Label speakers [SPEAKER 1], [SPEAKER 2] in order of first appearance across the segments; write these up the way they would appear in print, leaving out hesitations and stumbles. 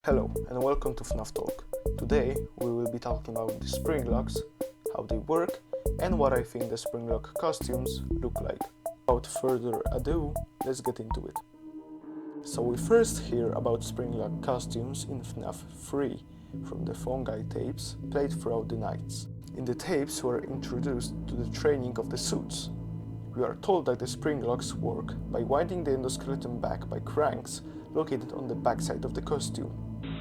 [SPEAKER 1] Hello and welcome to Fnaf Talk. Today we will be talking about the Springlocks, how they work, and what I think the Springlock costumes look like. Without further ado, let's get into it. So we first hear about Springlock costumes in Fnaf 3 from the fungi tapes played throughout the nights. In the tapes we are introduced to the training of the suits. We are told that the Springlocks work by winding the endoskeleton back by cranks located on the backside of the costume.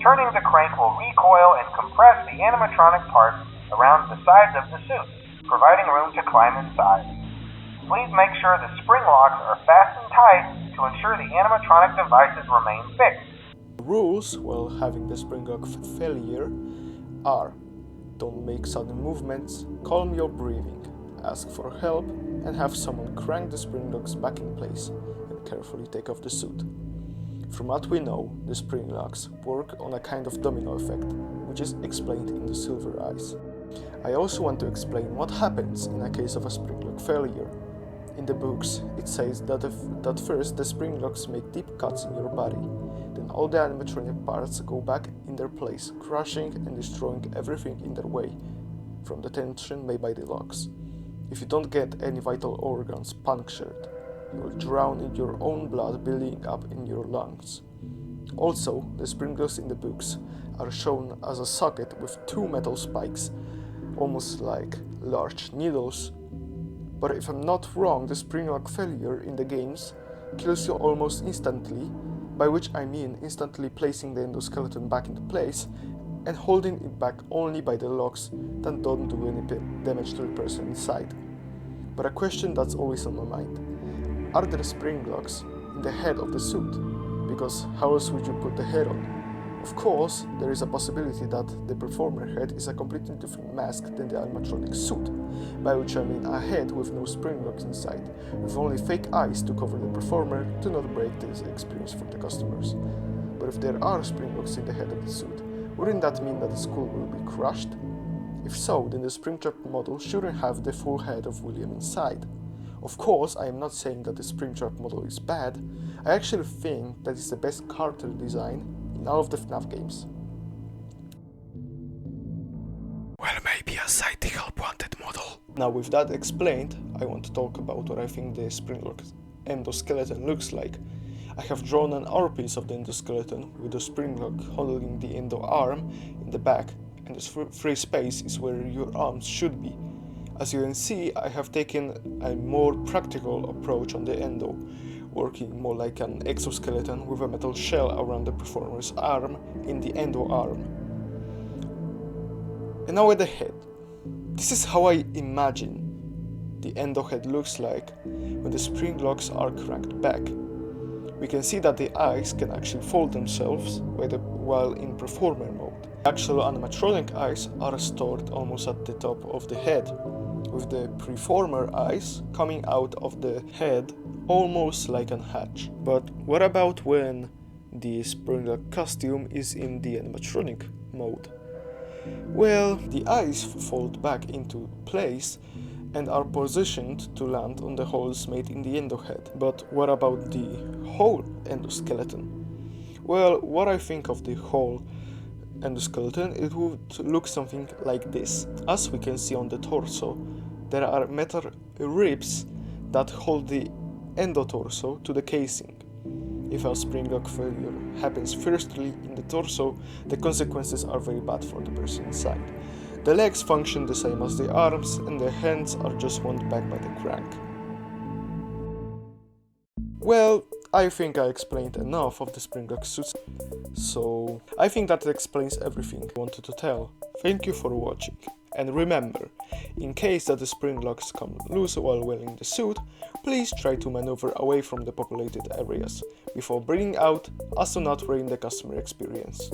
[SPEAKER 2] Turning the crank will recoil and compress the animatronic parts around the sides of the suit, providing room to climb inside. Please make sure the spring locks are fastened tight to ensure the animatronic devices remain fixed.
[SPEAKER 1] The rules while having the Springlock failure are: don't make sudden movements, calm your breathing, ask for help, and have someone crank the Springlocks back in place and carefully take off the suit. From what we know, the Springlocks work on a kind of domino effect, which is explained in the silver eyes. I also want to explain what happens in a case of a Springlock failure. In the books, it says that first the Springlocks make deep cuts in your body, then all the animatronic parts go back in their place, crushing and destroying everything in their way, from the tension made by the locks. If you don't get any vital organs punctured, you will drown in your own blood building up in your lungs. Also, the Springlocks in the books are shown as a socket with two metal spikes, almost like large needles. But if I'm not wrong, the Springlock failure in the games kills you almost instantly, by which I mean instantly placing the endoskeleton back into place and holding it back only by the locks that don't do any damage to the person inside. But a question that's always on my mind: are there Springlocks in the head of the suit? Because how else would you put the head on? Of course, there is a possibility that the performer head is a completely different mask than the animatronic suit, by which I mean a head with no Springlocks inside, with only fake eyes to cover the performer to not break this experience for the customers. But if there are Springlocks in the head of the suit, wouldn't that mean that the skull will be crushed? If so, then the Springtrap model shouldn't have the full head of William inside. Of course, I am not saying that the Springtrap model is bad. I actually think that it's the best cartel design in all of the Fnaf games.
[SPEAKER 3] Well, maybe a side help wanted model.
[SPEAKER 1] Now with that explained, I want to talk about what I think the Springlock endoskeleton looks like. I have drawn an R-piece of the endoskeleton with the Springlock holding the endo arm in the back, and this free space is where your arms should be. As you can see, I have taken a more practical approach on the endo, working more like an exoskeleton with a metal shell around the performer's arm in the endo arm. And now at the head. This is how I imagine the endo head looks like when the Springlocks are cranked back. We can see that the eyes can actually fold themselves while in performer mode. The actual animatronic eyes are stored almost at the top of the head, with the performer eyes coming out of the head almost like a hatch. But what about when the Springlock costume is in the animatronic mode? Well, the eyes fold back into place and are positioned to land on the holes made in the endo head. But what about the whole endoskeleton? Well, what I think of the whole endoskeleton, it would look something like this. As we can see on the torso, there are metal ribs that hold the endotorso to the casing. If a Springlock failure happens firstly in the torso, the consequences are very bad for the person inside. The legs function the same as the arms, and the hands are just wound back by the crank. Well, I think I explained enough of the Springlock suits, so I think that explains everything I wanted to tell. Thank you for watching, and remember, in case that the Springlocks come loose while wearing the suit, please try to maneuver away from the populated areas before bringing out as to not ruin the customer experience.